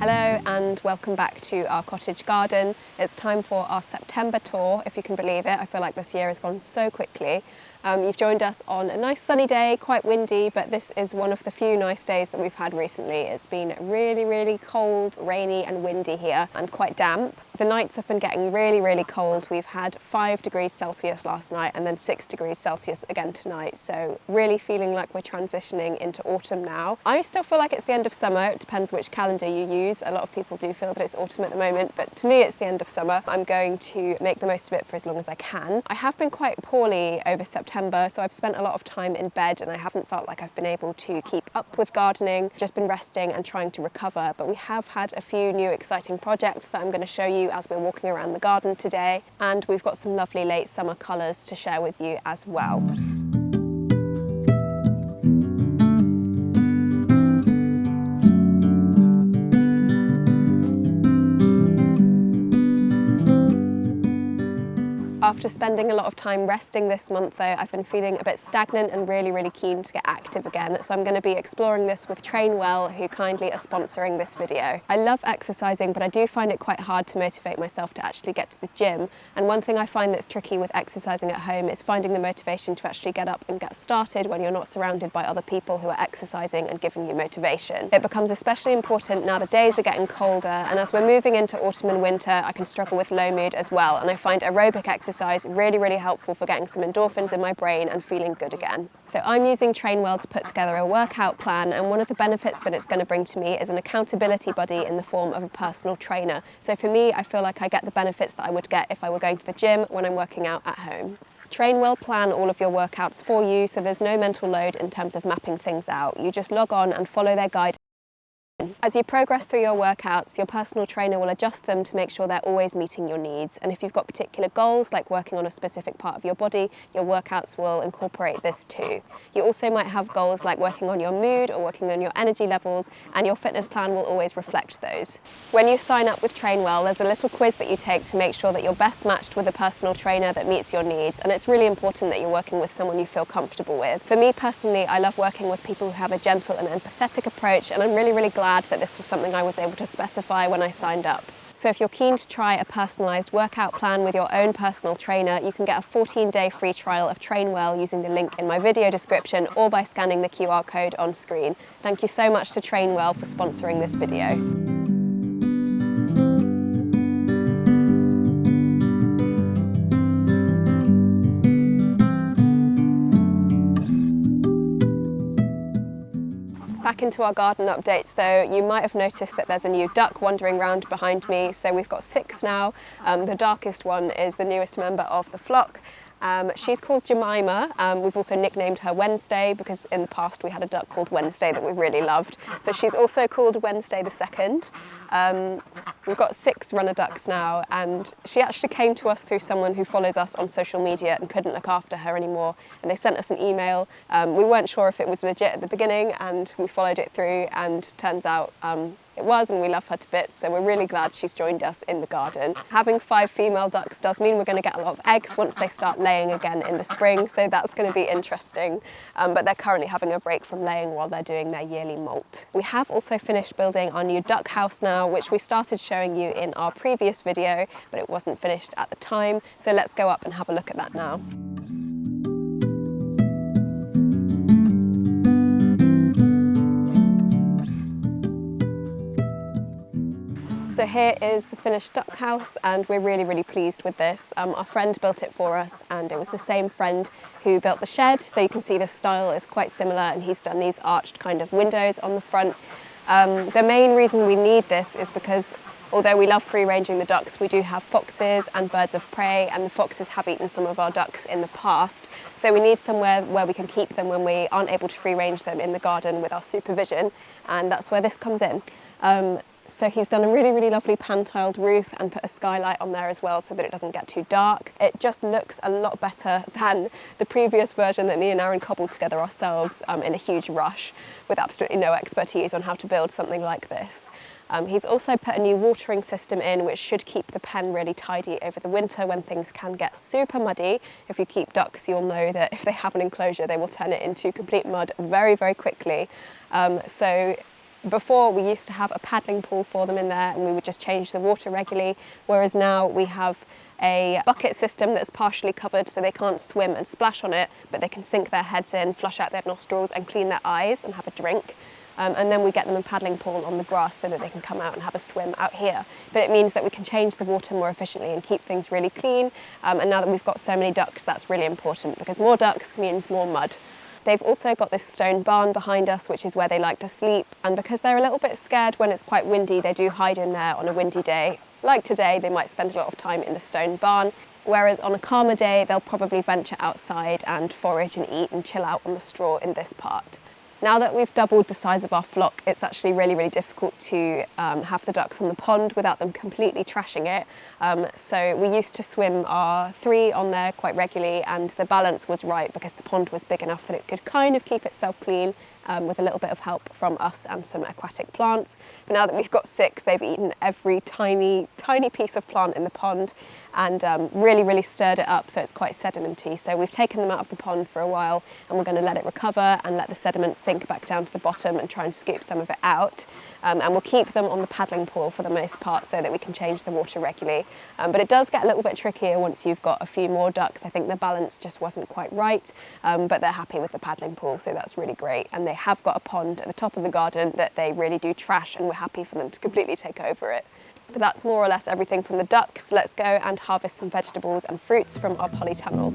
Hello and welcome back to our cottage garden. It's time for our September tour, if you can believe it. I feel like this year has gone so quickly. You've joined us on a nice sunny day, quite windy, but this is one of the few nice days that we've had recently. It's been really cold, rainy and windy here and quite damp. The nights have been getting really cold. We've had 5 degrees Celsius last night and then 6 degrees Celsius again tonight. So really feeling like we're transitioning into autumn now. I still feel like it's the end of summer. It depends which calendar you use. A lot of people do feel that it's autumn at the moment, but to me it's the end of summer. I'm going to make the most of it for as long as I can. I have been quite poorly over September, so I've spent a lot of time in bed and I haven't felt like I've been able to keep up with gardening, just been resting and trying to recover. But we have had a few new exciting projects that I'm going to show you as we're walking around the garden today, and we've got some lovely late summer colours to share with you as well. After spending a lot of time resting this month though, I've been feeling a bit stagnant and really keen to get active again. So I'm going to be exploring this with Trainwell, who kindly are sponsoring this video. I love exercising, but I do find it quite hard to motivate myself to actually get to the gym. And one thing I find that's tricky with exercising at home is finding the motivation to actually get up and get started when you're not surrounded by other people who are exercising and giving you motivation. It becomes especially important now the days are getting colder, and as we're moving into autumn and winter, I can struggle with low mood as well. And I find aerobic exercise really helpful for getting some endorphins in my brain and feeling good again. So I'm using Trainwell to put together a workout plan, and one of the benefits that it's going to bring to me is an accountability buddy in the form of a personal trainer. So for me, I feel like I get the benefits that I would get if I were going to the gym when I'm working out at home. Trainwell plan all of your workouts for you, so there's no mental load in terms of mapping things out. You just log on and follow their guide. As you progress through your workouts, your personal trainer will adjust them to make sure they're always meeting your needs. And if you've got particular goals, like working on a specific part of your body, your workouts will incorporate this too. You also might have goals like working on your mood or working on your energy levels, and your fitness plan will always reflect those. When you sign up with Trainwell, there's a little quiz that you take to make sure that you're best matched with a personal trainer that meets your needs. And it's really important that you're working with someone you feel comfortable with. For me personally, I love working with people who have a gentle and empathetic approach, and I'm really glad that this was something I was able to specify when I signed up. So if you're keen to try a personalised workout plan with your own personal trainer, you can get a 14-day free trial of Trainwell using the link in my video description or by scanning the QR code on screen. Thank you so much to Trainwell for sponsoring this video. Back into our garden updates though, you might have noticed that there's a new duck wandering around behind me. So we've got 6 now. The darkest one is the newest member of the flock. She's called Jemima. We've also nicknamed her Wednesday because in the past we had a duck called Wednesday that we really loved. So she's also called Wednesday the 2nd. We've got 6 runner ducks now, and she actually came to us through someone who follows us on social media and couldn't look after her anymore, and they sent us an email. We weren't sure if it was legit at the beginning, and we followed it through, and turns out it was, and we love her to bits, so we're really glad she's joined us in the garden. Having 5 female ducks does mean we're going to get a lot of eggs once they start laying again in the spring, so that's going to be interesting. But they're currently having a break from laying while they're doing their yearly molt. We have also finished building our new duck house now, which we started showing you in our previous video, but it wasn't finished at the time. So let's go up and have a look at that now. So here is the finished duck house, and we're really pleased with this. Our friend built it for us, and it was the same friend who built the shed, so you can see the style is quite similar, and he's done these arched kind of windows on the front. The main reason we need this is because although we love free ranging the ducks, we do have foxes and birds of prey, and the foxes have eaten some of our ducks in the past. So we need somewhere where we can keep them when we aren't able to free range them in the garden with our supervision, and that's where this comes in. So he's done a really lovely pan-tiled roof and put a skylight on there as well so that it doesn't get too dark. It just looks a lot better than the previous version that me and Aaron cobbled together ourselves in a huge rush with absolutely no expertise on how to build something like this. He's also put a new watering system in, which should keep the pen really tidy over the winter when things can get super muddy. If you keep ducks, you'll know that if they have an enclosure, they will turn it into complete mud very quickly. So Before, we used to have a paddling pool for them in there, and we would just change the water regularly, whereas now we have a bucket system that's partially covered so they can't swim and splash on it, but they can sink their heads in, flush out their nostrils and clean their eyes and have a drink. And then we get them a paddling pool on the grass so that they can come out and have a swim out here. But it means that we can change the water more efficiently and keep things really clean. And now that we've got so many ducks, that's really important, because more ducks means more mud. They've also got this stone barn behind us, which is where they like to sleep. And because they're a little bit scared when it's quite windy, they do hide in there on a windy day. Like today, they might spend a lot of time in the stone barn. Whereas on a calmer day, they'll probably venture outside and forage and eat and chill out on the straw in this part. Now that we've doubled the size of our flock, it's actually really, really difficult to have the ducks on the pond without them completely trashing it. So we used to swim our 3 on there quite regularly, and the balance was right because the pond was big enough that it could kind of keep itself clean with a little bit of help from us and some aquatic plants. But now that we've got 6, they've eaten every tiny, tiny piece of plant in the pond and really, really stirred it up, so it's quite sedimenty. So we've taken them out of the pond for a while, and we're going to let it recover and let the sediment sink back down to the bottom and try and scoop some of it out. And we'll keep them on the paddling pool for the most part so that we can change the water regularly. But it does get a little bit trickier once you've got a few more ducks. I think the balance just wasn't quite right, but they're happy with the paddling pool, so that's really great. And they have got a pond at the top of the garden that they really do trash, and we're happy for them to completely take over it. But that's more or less everything from the ducks. Let's go and harvest some vegetables and fruits from our polytunnel.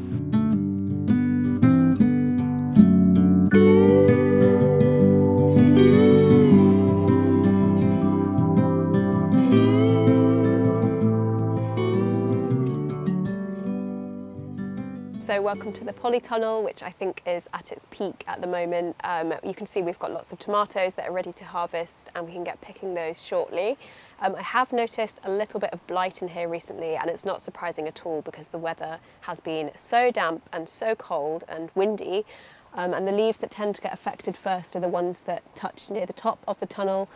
So welcome to the polytunnel, which I think is at its peak at the moment. You can see we've got lots of tomatoes that are ready to harvest, and we can get picking those shortly. I have noticed a little bit of blight in here recently, and it's not surprising at all because the weather has been so damp and so cold and windy. And the leaves that tend to get affected first are the ones that touch near the top of the tunnel,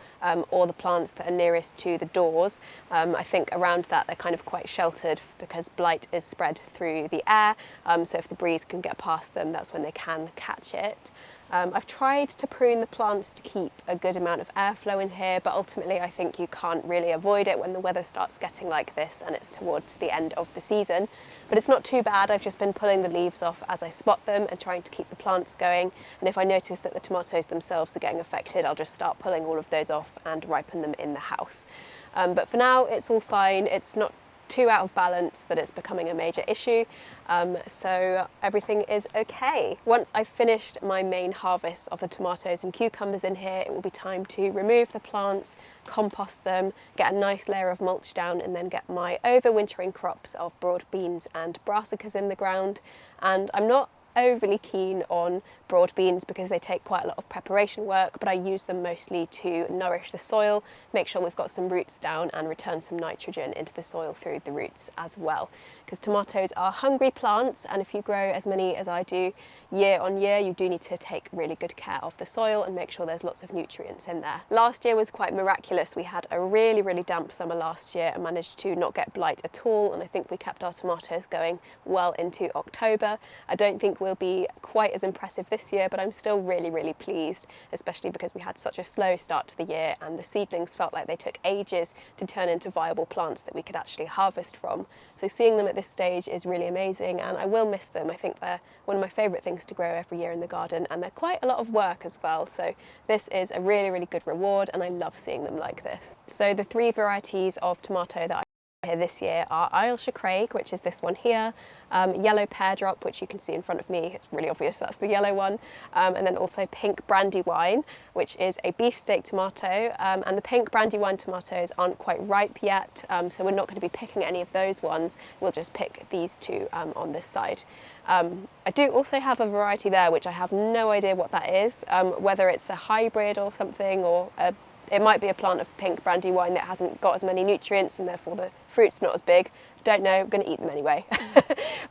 or the plants that are nearest to the doors. I think around that they're kind of quite sheltered because blight is spread through the air, so if the breeze can get past them, that's when they can catch it. I've tried to prune the plants to keep a good amount of airflow in here, but ultimately I think you can't really avoid it when the weather starts getting like this and it's towards the end of the season. But it's not too bad. I've just been pulling the leaves off as I spot them and trying to keep the plants going. And if I notice that the tomatoes themselves are getting affected, I'll just start pulling all of those off and ripen them in the house. But for now, it's all fine. It's not too out of balance that it's becoming a major issue, so everything is okay. Once I've finished my main harvest of the tomatoes and cucumbers in here, it will be time to remove the plants, compost them, get a nice layer of mulch down, and then get my overwintering crops of broad beans and brassicas in the ground. And I'm not overly keen on broad beans because they take quite a lot of preparation work, but I use them mostly to nourish the soil, make sure we've got some roots down, and return some nitrogen into the soil through the roots as well. Because tomatoes are hungry plants, and if you grow as many as I do year on year, you do need to take really good care of the soil and make sure there's lots of nutrients in there. Last year was quite miraculous. We had a really, really damp summer last year and managed to not get blight at all, and I think we kept our tomatoes going well into October. I don't think we'll be quite as impressive this year, but I'm still really, really pleased, especially because we had such a slow start to the year and the seedlings felt like they took ages to turn into viable plants that we could actually harvest from. So seeing them at this stage is really amazing, and I will miss them. I think they're one of my favourite things to grow every year in the garden, and they're quite a lot of work as well. So this is a really, really good reward, and I love seeing them like this. So the 3 varieties of tomato that here this year are Ailsa Craig, which is this one here, yellow pear drop, which you can see in front of me, it's really obvious that's the yellow one, and then also pink brandywine, which is a beefsteak tomato, and the pink brandywine tomatoes aren't quite ripe yet, so we're not going to be picking any of those ones. We'll just pick these 2 on this side. I do also have a variety there which I have no idea what that is, whether it's a hybrid or something, or it might be a plant of pink brandywine that hasn't got as many nutrients and therefore the fruit's not as big. Don't know, I'm going to eat them anyway.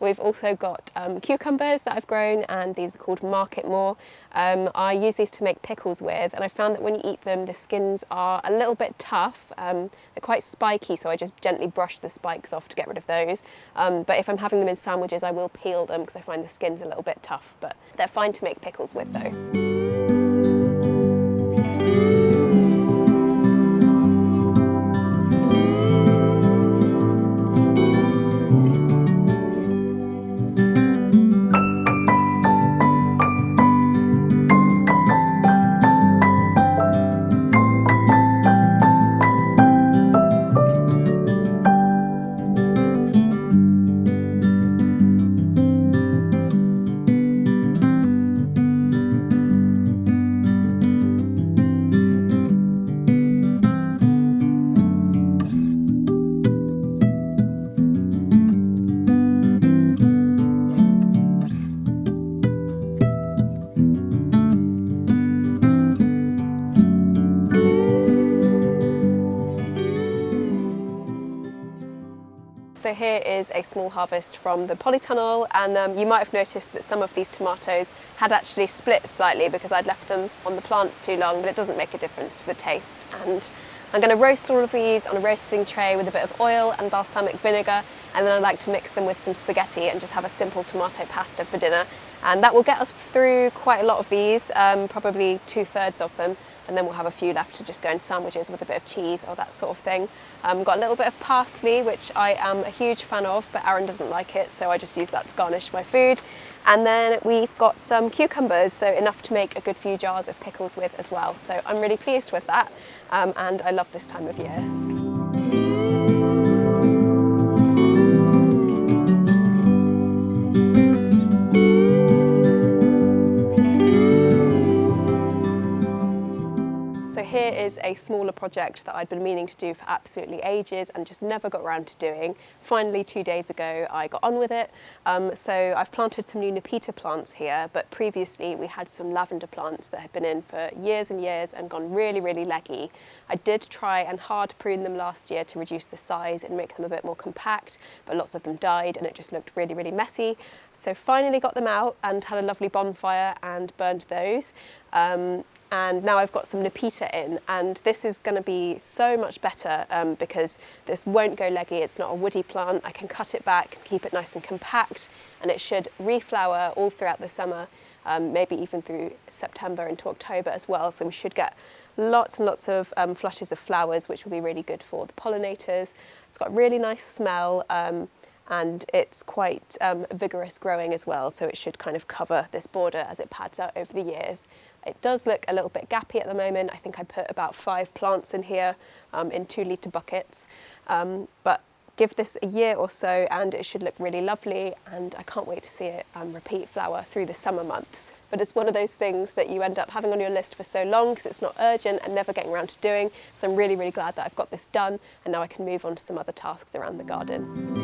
We've also got cucumbers that I've grown, and these are called Marketmore. I use these to make pickles with, and I found that when you eat them, the skins are a little bit tough. They're quite spiky, so I just gently brush the spikes off to get rid of those. But if I'm having them in sandwiches, I will peel them because I find the skin's a little bit tough, but they're fine to make pickles with though. So here is a small harvest from the polytunnel, and you might have noticed that some of these tomatoes had actually split slightly because I'd left them on the plants too long, but it doesn't make a difference to the taste. And I'm going to roast all of these on a roasting tray with a bit of oil and balsamic vinegar, and then I like to mix them with some spaghetti and just have a simple tomato pasta for dinner. And that will get us through quite a lot of these, probably 2/3 of them, and then we'll have a few left to just go in sandwiches with a bit of cheese or that sort of thing. Got a little bit of parsley, which I am a huge fan of, but Aaron doesn't like it, so I just use that to garnish my food. And then we've got some cucumbers, so enough to make a good few jars of pickles with as well. So I'm really pleased with that, and I love this time of year. So here is a smaller project that I'd been meaning to do for absolutely ages and just never got around to doing. Finally, 2 days ago, I got on with it. So I've planted some new Nepeta plants here, but previously we had some lavender plants that had been in for years and years and gone really, really leggy. I did try and hard prune them last year to reduce the size and make them a bit more compact, but lots of them died and it just looked really, really messy. So finally got them out and had a lovely bonfire and burned those. And now I've got some Nepeta in, and this is going to be so much better because this won't go leggy. It's not a woody plant. I can cut it back, keep it nice and compact, and it should reflower all throughout the summer, maybe even through September into October as well. So we should get lots and lots of flushes of flowers, which will be really good for the pollinators. It's got a really nice smell. And it's quite vigorous growing as well, so it should kind of cover this border as it pads out over the years. It does look a little bit gappy at the moment. I think I put about 5 plants in here in 2-litre buckets, but give this a year or so and it should look really lovely, and I can't wait to see it repeat flower through the summer months. But it's one of those things that you end up having on your list for so long because it's not urgent and never getting around to doing, so I'm really, really glad that I've got this done, and now I can move on to some other tasks around the garden.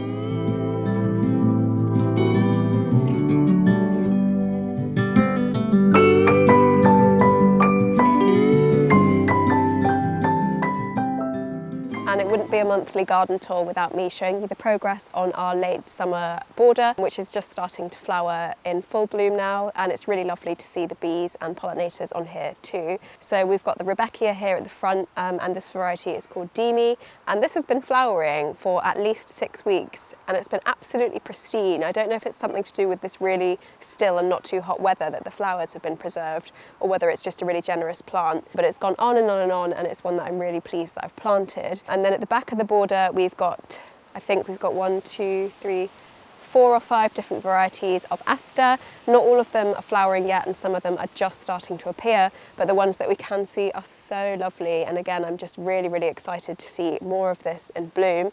And it wouldn't be a monthly garden tour without me showing you the progress on our late summer border, which is just starting to flower in full bloom now, and it's really lovely to see the bees and pollinators on here too. So we've got the Rebecca here at the front, and this variety is called Demi, and this has been flowering for at least 6 weeks, and it's been absolutely pristine. I don't know if it's something to do with this really still and not too hot weather that the flowers have been preserved, or whether it's just a really generous plant, but it's gone on and on and on, and it's one that I'm really pleased that I've planted. And then at the back of the border we've got, I think we've got 1, 2, 3, 4 or 5 different varieties of aster. Not all of them are flowering yet, and some of them are just starting to appear, but the ones that we can see are so lovely, and again I'm just really, really excited to see more of this in bloom.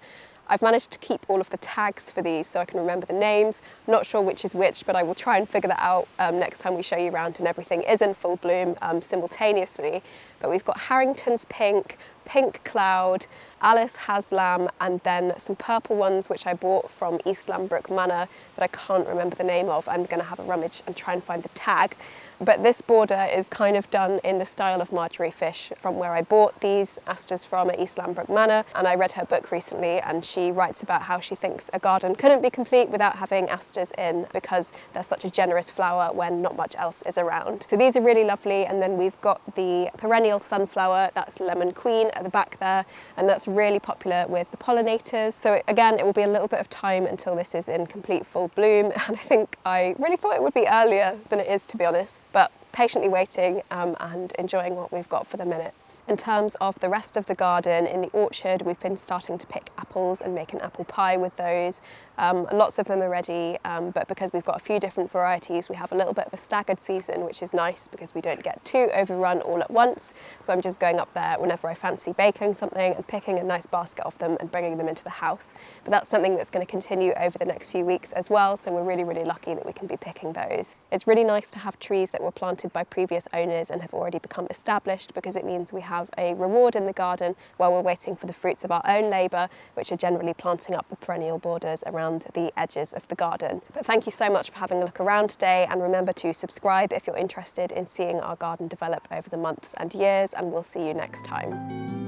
I've managed to keep all of the tags for these so I can remember the names. Not sure which is which, but I will try and figure that out next time we show you around and everything is in full bloom simultaneously. But we've got Harrington's Pink, Pink Cloud, Alice Haslam, and then some purple ones which I bought from East Lambrook Manor that I can't remember the name of. I'm going to have a rummage and try and find the tag. But this border is kind of done in the style of Marjorie Fish, from where I bought these asters from at East Lambrook Manor, and I read her book recently and she writes about how she thinks a garden couldn't be complete without having asters in because they're such a generous flower when not much else is around. So these are really lovely, and then we've got the perennial sunflower, that's Lemon Queen at the back there, and that's really popular with the pollinators. So again, it will be a little bit of time until this is in complete full bloom, and I think I really thought it would be earlier than it is, to be honest, but patiently waiting and enjoying what we've got for the minute. In terms of the rest of the garden, in the orchard, we've been starting to pick apples and make an apple pie with those. Lots of them are ready, but because we've got a few different varieties, we have a little bit of a staggered season, which is nice because we don't get too overrun all at once. So I'm just going up there whenever I fancy baking something and picking a nice basket of them and bringing them into the house. But that's something that's going to continue over the next few weeks as well, so we're really, really lucky that we can be picking those. It's really nice to have trees that were planted by previous owners and have already become established, because it means we have a reward in the garden while we're waiting for the fruits of our own labour, which are generally planting up the perennial borders around the edges of the garden. But thank you so much for having a look around today, and remember to subscribe if you're interested in seeing our garden develop over the months and years, and we'll see you next time.